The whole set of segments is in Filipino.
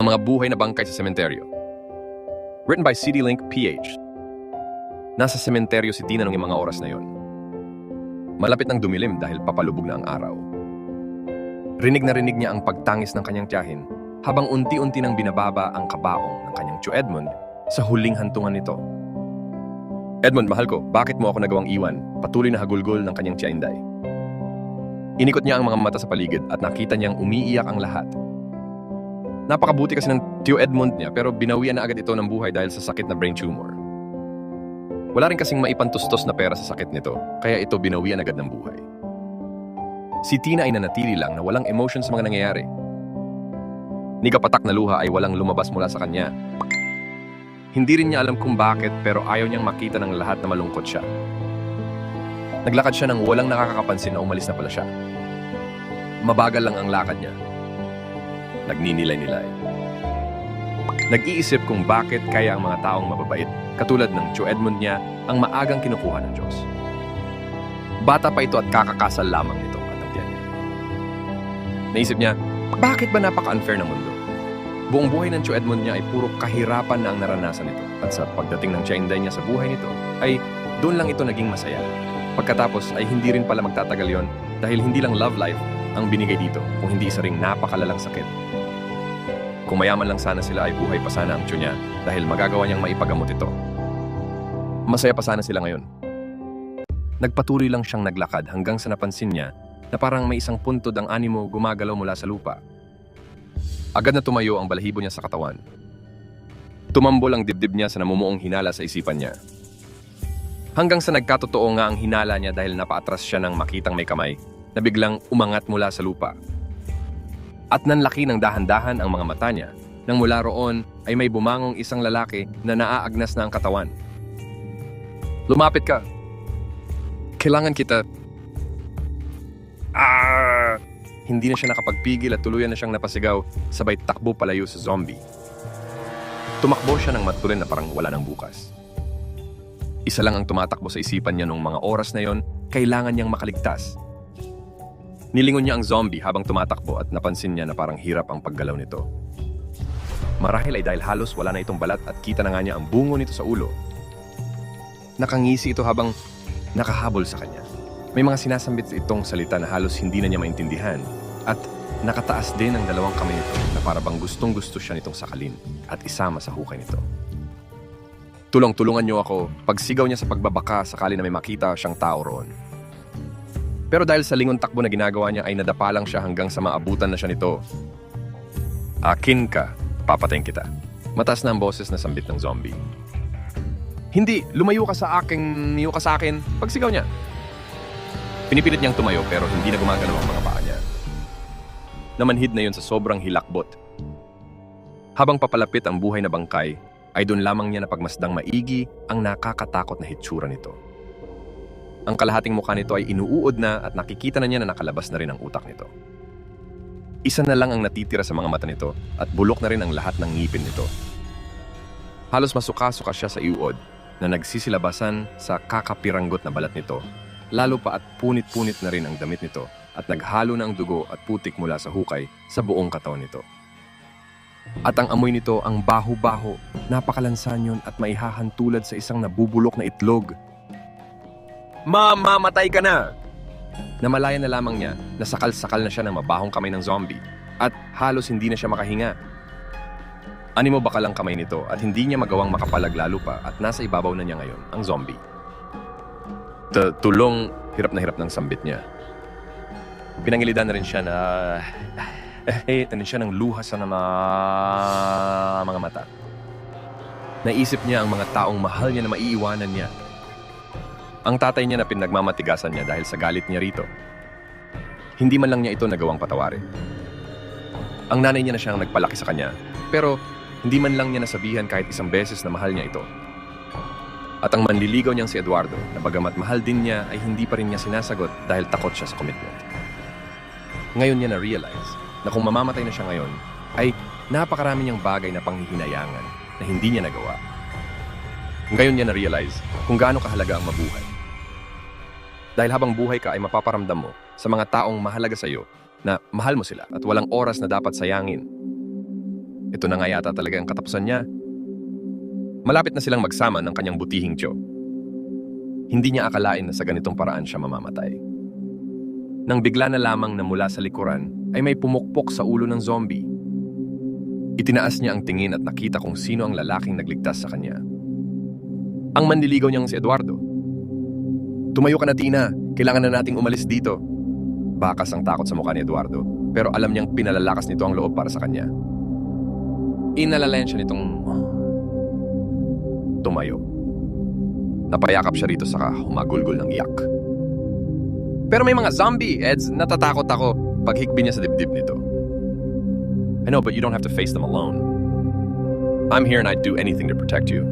Ang mga buhay na bangkay sa sementeryo. Written by CD Link PH. Nasa sementeryo si Tina noong mga oras na yon. Malapit nang dumilim dahil papalubog na ang araw. Rinig na rinig niya ang pagtangis ng kanyang tiyahin habang unti-unti nang binababa ang kabaong ng kanyang tiyo Edmund sa huling hantungan nito. Edmund, mahal ko, bakit mo ako nagawang iwan? Patuloy na hagulgol ng kanyang tiya Inday. Inikot niya ang mga mata sa paligid at nakita niyang umiiyak ang lahat. Napakabuti kasi ng tiyo Edmund niya pero binawian na agad ito ng buhay dahil sa sakit na brain tumor. Wala rin kasing maipantustos na pera sa sakit nito, kaya ito binawian agad ng buhay. Si Tina ay nanatili lang na walang emotion sa mga nangyayari. Ni kapatak na luha ay walang lumabas mula sa kanya. Hindi rin niya alam kung bakit pero ayaw niyang makita ng lahat na malungkot siya. Naglakad siya nang walang nakakapansin na umalis na pala siya. Mabagal lang ang lakad niya. Nagninilay-nilay. Nag-iisip kung bakit kaya ang mga taong mababait, katulad ng tiyo Edmund niya, ang maagang kinukuha ng Diyos. Bata pa ito at kakakasal lamang nito at ang tiyan niya. Naisip niya, bakit ba napaka-unfair ng mundo? Buong buhay ng tiyo Edmund niya ay puro kahirapan na ang naranasan nito at sa pagdating ng tiya Inday niya sa buhay nito, ay doon lang ito naging masaya. Pagkatapos ay hindi rin pala magtatagal yon dahil hindi lang love life ang binigay dito kung hindi isa ring napakalalang sakit. Kung mayaman lang sana sila ay buhay pa sana ang tiyo niya dahil magagawa niyang maipagamot ito. Masaya pa sana sila ngayon. Nagpatuloy lang siyang naglakad hanggang sa napansin niya na parang may isang puntod ang animo gumagalaw mula sa lupa. Agad na tumayo ang balahibo niya sa katawan. Tumambol ang dibdib niya sa namumuong hinala sa isipan niya. Hanggang sa nagkatotoo nga ang hinala niya dahil napaatras siya nang makitang may kamay na biglang umangat mula sa lupa. At nanlaki ng dahan-dahan ang mga mata niya nang mula roon ay may bumangong isang lalaki na naaagnas na ang katawan. Lumapit ka. Kailangan kita. Hindi na siya nakapagpigil at tuluyan na siyang napasigaw sabay takbo palayo sa zombie. Tumakbo siya ng matulin na parang wala ng bukas. Isa lang ang tumatakbo sa isipan niya noong mga oras na yon, kailangan niyang makaligtas. Nilingon niya ang zombie habang tumatakbo at napansin niya na parang hirap ang paggalaw nito. Marahil ay dahil halos wala na itong balat at kita na nga niya ang bungo nito sa ulo. Nakangisi ito habang nakahabol sa kanya. May mga sinasambit itong salita na halos hindi na niya maintindihan at nakataas din ang dalawang kamay nito na parang gustong-gusto siya nitong sakalin at isama sa hukay nito. Tulungan niyo ako, pagsigaw niya sa pagbabaka sakali na may makita siyang tao roon. Pero dahil sa lingon takbo na ginagawa niya ay nadapa lang siya hanggang sa maabutan na siya nito. Akin ka, papatayin kita. Mataas na ang boses na sambit ng zombie. Hindi, lumayo ka sa akin, pagsigaw niya. Pinipilit niyang tumayo pero hindi na gumagalaw ang mga paa niya. Namanhid na yun sa sobrang hilakbot. Habang papalapit ang buhay na bangkay, ay doon lamang niya napagmasdang maigi ang nakakatakot na hitsura nito. Ang kalahating mukha nito ay inuuod na at nakikita na niya na nakalabas na rin ang utak nito. Isa na lang ang natitira sa mga mata nito at bulok na rin ang lahat ng ngipin nito. Halos masuka-suka siya sa iuod na nagsisilabasan sa kakapiranggot na balat nito, lalo pa at punit-punit na rin ang damit nito at naghalo na ang dugo at putik mula sa hukay sa buong katawan nito. At ang amoy nito ang baho-baho, napakalansan yun at maihahantulad sa isang nabubulok na itlog. Mamamatay ka na! Namalayan na lamang niya na sakal-sakal na siya ng mabahong kamay ng zombie at halos hindi na siya makahinga. Animo bakal ang kamay nito at hindi niya magawang makapalag lalo pa at nasa ibabaw na niya ngayon ang zombie. Tulong, hirap ng sambit niya. Pinangilidan na rin siya na tanin siya ng luha sa mga mata. Naisip niya ang mga taong mahal niya na maiiwanan niya. Ang tatay niya na pinagmamatigasan niya dahil sa galit niya rito. Hindi man lang niya ito nagawang patawarin. Ang nanay niya na siyang nagpalaki sa kanya, pero hindi man lang niya nasabihan kahit isang beses na mahal niya ito. At ang manliligaw niyang si Eduardo, na bagamat mahal din niya ay hindi pa rin niya sinasagot dahil takot siya sa commitment. Ngayon niya na-realize na kung mamamatay na siya ngayon, ay napakarami niyang bagay na panghihinayangan na hindi niya nagawa. Ngayon niya na-realize kung gaano kahalaga ang mabuhay. Dahil habang buhay ka ay mapaparamdam mo sa mga taong mahalaga sa iyo na mahal mo sila at walang oras na dapat sayangin. ito na nga yata talaga ang katapusan niya. Malapit na silang magsama ng kanyang butihing Joe. Hindi niya akalain na sa ganitong paraan siya mamamatay. Nang bigla na lamang na mula sa likuran ay may pumukpok sa ulo ng zombie. Itinaas niya ang tingin at nakita kung sino ang lalaking nagligtas sa kanya. Ang manliligaw niyang si Eduardo. Tumayo ka na, Tina. Kailangan na nating umalis dito. Bakas ang takot sa mukha ni Eduardo, pero alam niyang pinalalakas nito ang loob para sa kanya. Inalalayan siya nitong tumayo. Napayakap siya rito saka humagulgol ng iyak. Pero may mga zombie, Eds. Natatakot ako. Paghikbi niya sa dibdib nito. I know, but you don't have to face them alone. I'm here and I'd do anything to protect you.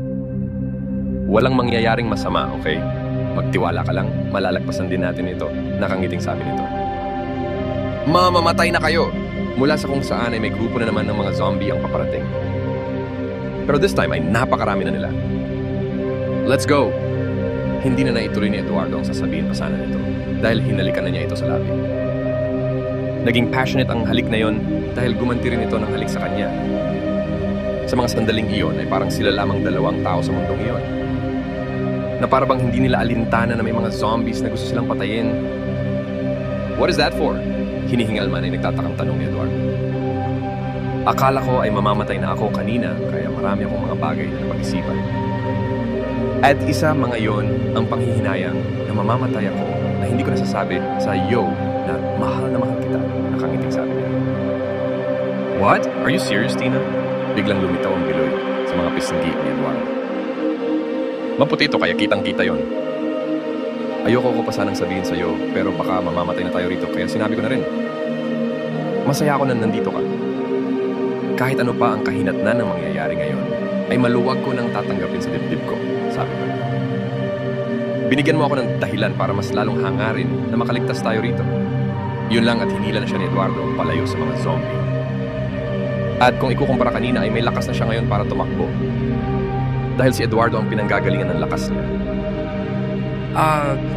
Walang mangyayaring masama, okay? Magtiwala ka lang, malalagpasan din natin ito. Nakangiting sabi nito. Mamamatay na kayo! Mula sa kung saan ay may grupo na naman ng mga zombie ang paparating. Pero this time ay napakarami na nila. Let's go! Hindi na naituloy ni Eduardo ang sasabihin pa sana nito dahil hinalikan na niya ito sa labi. Naging passionate ang halik na yon dahil gumanti rin ito ng halik sa kanya. Sa mga sandaling iyon ay parang sila lamang dalawang tao sa mundong iyon. Na para bang hindi nila alintana na may mga zombies na gusto silang patayin. What is that for? Hinihingal man ay nagtatakang tanong ni Eduardo. Akala ko ay mamamatay na ako kanina kaya marami akong mga bagay na napag-isipan. At isa mga yon ang panghihinayang na mamamatay ako na hindi ko nasasabi sa iyo na mahal kita. Nakangiting sabi niya. What? Are you serious, Tina? Biglang lumitaw ang biloy sa mga pisngi ni Eduardo. Maputi ito kaya kitang-kita yon. Ayoko ko pa sanang sabihin sa iyo pero baka mamamatay na tayo rito kaya sinabi ko na rin. Masaya ako na nandito ka. Kahit ano pa ang kahinatnan ng mangyayari ngayon, ay maluwag ko nang tatanggapin sa dibdib ko, sabi ko. Binigyan mo ako ng dahilan para mas lalong hangarin na makaligtas tayo rito. Yun lang at hinila na siya ni Eduardo palayo sa mga zombie. At kung ikukumpara kanina ay may lakas na siya ngayon para tumakbo. Dahil si Eduardo ang pinanggagalingan ng lakas niya.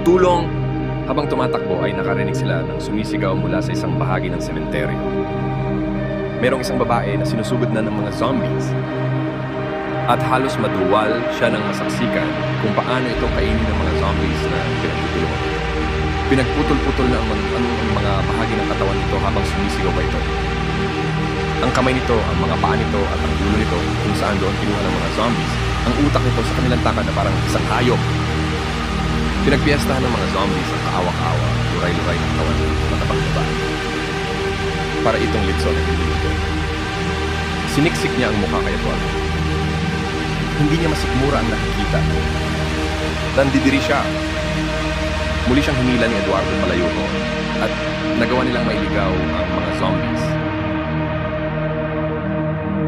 Tulong! Habang tumatakbo ay nakarinig sila ng sumisigaw mula sa isang bahagi ng sementeryo. Merong isang babae na sinusugod na ng mga zombies. At halos maduwal siya ng masaksikan kung paano itong kainin ng mga zombies na pinagtutulungan. Pinagputol-putol na ang mga bahagi ng katawan nito habang sumisigaw pa ito. Ang kamay nito, ang mga paa nito at ang dulo nito kung saan doon kinuha ng mga zombies. Ang utak nito sa kanilang takad na parang isang hayop. Pinagpiestahan ng mga zombies ang kaawak-awa, luray-luray ng kawan ng matabang babae. Para itong litso na pinilito. Siniksik niya ang mukha kay Eduardo. Hindi niya masikmura ang nakikita. Nandidiri siya. Muli siyang hinila ni Eduardo palayo ko at nagawa nilang mailigaw ang mga zombies.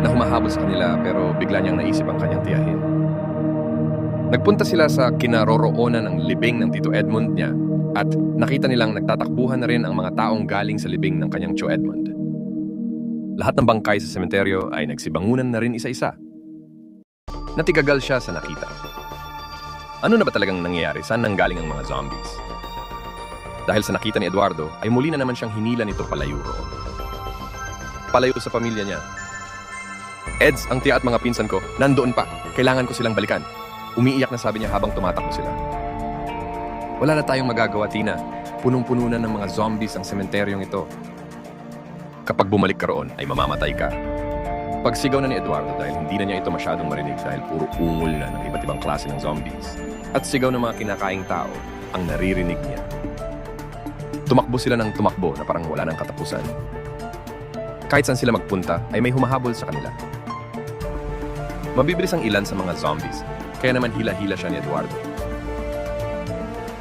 Na humahabol sa kanila pero bigla niyang naisip ang kanyang tiyahin. Nagpunta sila sa kinaroroonan ng libing ng Tito Edmund niya at nakita nilang nagtatakbuhan na rin ang mga taong galing sa libing ng kanyang Tio Edmund. Lahat ng bangkay sa sementeryo ay nagsibangunan na rin isa-isa. Natigagal siya sa nakita. Ano na ba talagang nangyayari? Saan nanggaling ang mga zombies? Dahil sa nakita ni Eduardo, ay muli na naman siyang hinila nito palayo roon. Palayo sa pamilya niya. Eds, ang tiya at mga pinsan ko, nandoon pa. Kailangan ko silang balikan. Umiiyak na sabi niya habang tumatakbo sila. Wala na tayong magagawa, Tina. Punong-puno na ng mga zombies ang sementeryong ito. Kapag bumalik ka roon, ay mamamatay ka. Pagsigaw na ni Eduardo dahil hindi na niya ito masyadong marinig dahil puro ungol na ng iba't ibang klase ng zombies. At sigaw ng mga kinakaing tao ang naririnig niya. Tumakbo sila ng tumakbo na parang wala ng katapusan. Kahit saan sila magpunta, ay may humahabol sa kanila. Mabibilis ang ilan sa mga zombies, kaya naman hila-hila siya ni Eduardo.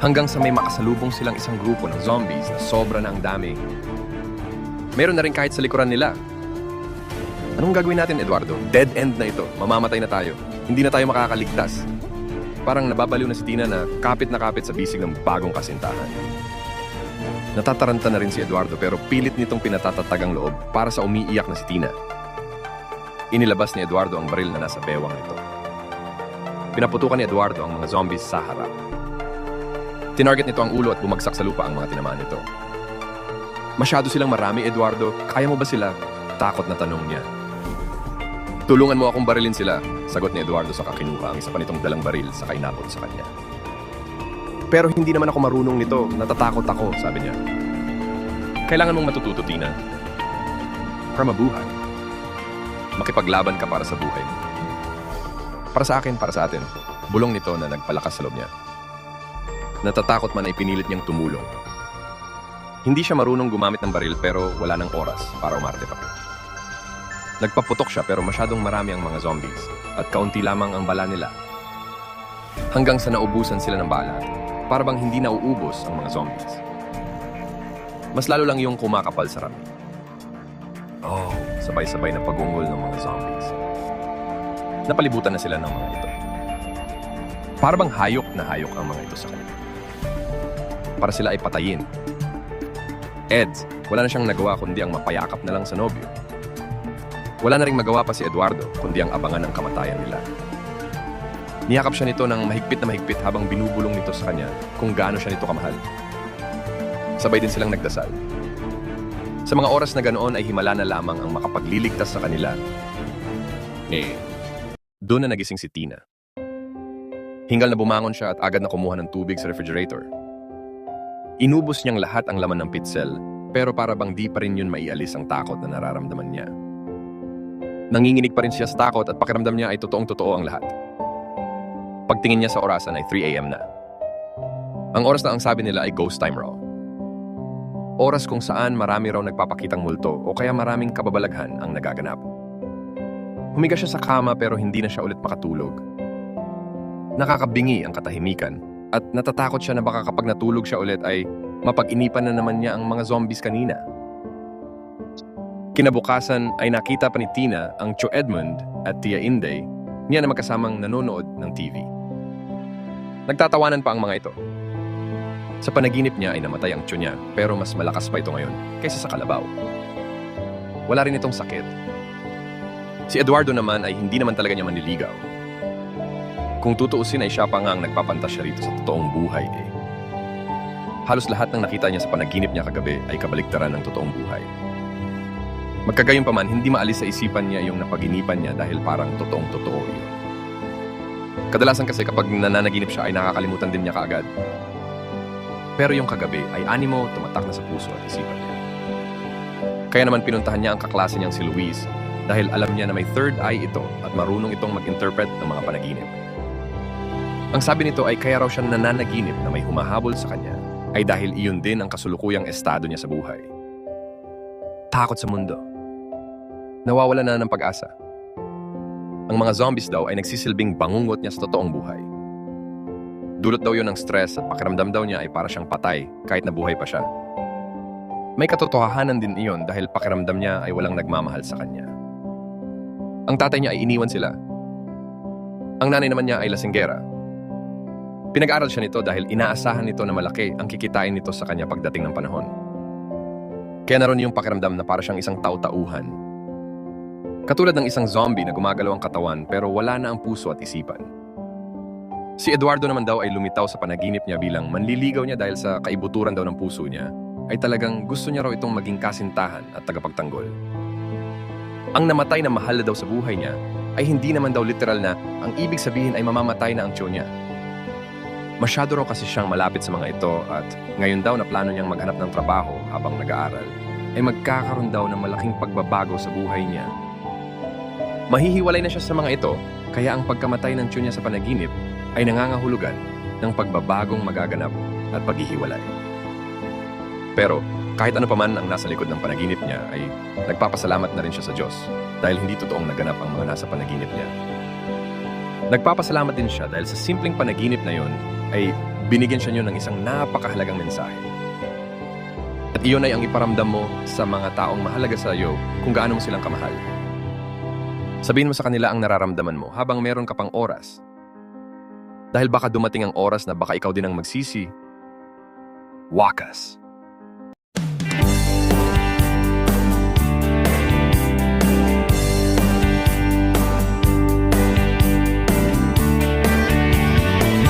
Hanggang sa may makasalubong silang isang grupo ng zombies na sobra na ang dami. Meron na rin kahit sa likuran nila. Anong gagawin natin, Eduardo? Dead end na ito. Mamamatay na tayo. Hindi na tayo makakaligtas. Parang nababaliw na si Tina na kapit sa bisig ng bagong kasintahan. Natataranta na rin si Eduardo pero pilit nitong pinatatatag ang loob para sa umiiyak na si Tina. Inilabas ni Eduardo ang baril na nasa bewang nito. Pinaputukan ni Eduardo ang mga zombies sa harap. Tinarget nito ang ulo at bumagsak sa lupa ang mga tinamaan nito. Masyado silang marami, Eduardo. Kaya mo ba sila? Takot na tanong niya. Tulungan mo akong barilin sila, sagot ni Eduardo sa kakinuha ang isa pa nitong dalang baril sa kainabot sa kanya. Pero hindi naman ako marunong nito, natatakot ako, sabi niya. Kailangan mong matututo, Tina. Para mabuhay. Makipaglaban ka para sa buhay mo. Para sa akin, para sa atin, bulong nito na nagpalakas sa loob niya. Natatakot man ay pinilit niyang tumulong. Hindi siya marunong gumamit ng baril pero wala ng oras para umarte pa. Nagpaputok siya pero masyadong marami ang mga zombies at kaunti lamang ang bala nila. Hanggang sa naubusan sila ng bala, para bang hindi nauubos ang mga zombies. Mas lalo lang yung kumakapal sa rami. Oh, sabay-sabay na pag-ungol ng mga zombies. Napalibutan na sila ng mga ito. Para bang hayok na hayok ang mga ito sa kanila. Para sila ay patayin. Eds, wala na siyang nagawa kundi ang mapayakap na lang sa nobyo. Wala na ring magawa pa si Eduardo kundi ang abangan ng kamatayan nila. Niyakap siya nito ng mahigpit na mahigpit habang binubulong nito sa kanya kung gaano siya nito kamahal. Sabay din silang nagdasal. Sa mga oras na ganoon ay himala na lamang ang makapagliligtas sa kanila. Doon na nagising si Tina. Hingal na bumangon siya at agad na kumuha ng tubig sa refrigerator. Inubos niyang lahat ang laman ng pitsel pero para bang di pa rin yun maialis ang takot na nararamdaman niya. Nanginginig pa rin siya sa takot at pakiramdam niya ay totoong-totoo ang lahat. Pagtingin niya sa orasan ay 3 AM na. Ang oras na ang sabi nila ay ghost time raw. Oras kung saan marami raw nagpapakitang multo o kaya maraming kababalaghan ang nagaganap. Humiga siya sa kama pero hindi na siya ulit makatulog. Nakakabingi ang katahimikan at natatakot siya na baka kapag natulog siya ulit ay mapag-inipan na naman niya ang mga zombies kanina. Kinabukasan ay nakita pa ni Tina ang Tio Edmund at Tia Inday niya na magkasamang nanonood ng TV. Nagtatawanan pa ang mga ito. Sa panaginip niya ay namatay ang tiyo niya pero mas malakas pa ito ngayon kaysa sa kalabaw. Wala rin itong sakit. Si Eduardo naman ay hindi naman talaga niya manliligaw. Kung tutuusin ay siya pa nga ang nagpapantasya rito sa totoong buhay eh. Halos lahat ng nakita niya sa panaginip niya kagabi ay kabaligtaran ng totoong buhay. Magkagayunpaman, hindi maalis sa isipan niya yung napaginipan niya dahil parang totoong-totoo yun. Kadalasan kasi kapag nananaginip siya ay nakakalimutan din niya kaagad. Pero yung kagabi ay animo tumatak na sa puso at isipan niya. Kaya naman pinuntahan niya ang kaklase niyang si Luis dahil alam niya na may third eye ito at marunong itong mag-interpret ng mga panaginip. Ang sabi nito ay kaya raw siya nananaginip na may humahabol sa kanya ay dahil iyon din ang kasulukuyang estado niya sa buhay. Takot sa mundo. Nawawala na ng pag-asa. Ang mga zombies daw ay nagsisilbing bangungot niya sa totoong buhay. Dulot daw yun ng stress at pakiramdam daw niya ay para siyang patay kahit na buhay pa siya. May katotohanan din iyon dahil pakiramdam niya ay walang nagmamahal sa kanya. Ang tatay niya ay iniwan sila. Ang nanay naman niya ay lasinggera. Pinag-aral siya nito dahil inaasahan nito na malaki ang kikitain nito sa kanya pagdating ng panahon. Kaya naroon yung pakiramdam na para siyang isang tau-tauhan. Katulad ng isang zombie na gumagalaw ang katawan pero wala na ang puso at isipan. Si Eduardo naman daw ay lumitaw sa panaginip niya bilang manliligaw niya dahil sa kaibuturan daw ng puso niya ay talagang gusto niya raw itong maging kasintahan at tagapagtanggol. Ang namatay na mahal na daw sa buhay niya ay hindi naman daw literal na ang ibig sabihin ay mamamatay na ang tiyo niya. Masyado raw kasi siyang malapit sa mga ito at ngayon daw na plano niyang maghanap ng trabaho habang nag-aaral ay magkakaroon daw ng malaking pagbabago sa buhay niya. Mahihiwalay na siya sa mga ito kaya ang pagkamatay ng tiyo niya sa panaginip ay nangangahulugan ng pagbabagong magaganap at paghihiwalay. Pero kahit ano pa man ang nasa likod ng panaginip niya ay nagpapasalamat na rin siya sa Diyos dahil hindi totoong naganap ang mga nasa panaginip niya. Nagpapasalamat din siya dahil sa simpleng panaginip na yon ay binigyan siya niyo ng isang napakahalagang mensahe. At iyon ay ang iparamdam mo sa mga taong mahalaga sa iyo kung gaano mo silang kamahal. Sabihin mo sa kanila ang nararamdaman mo habang meron ka pang oras. Dahil baka dumating ang oras na baka ikaw din ang magsisi. Wakas.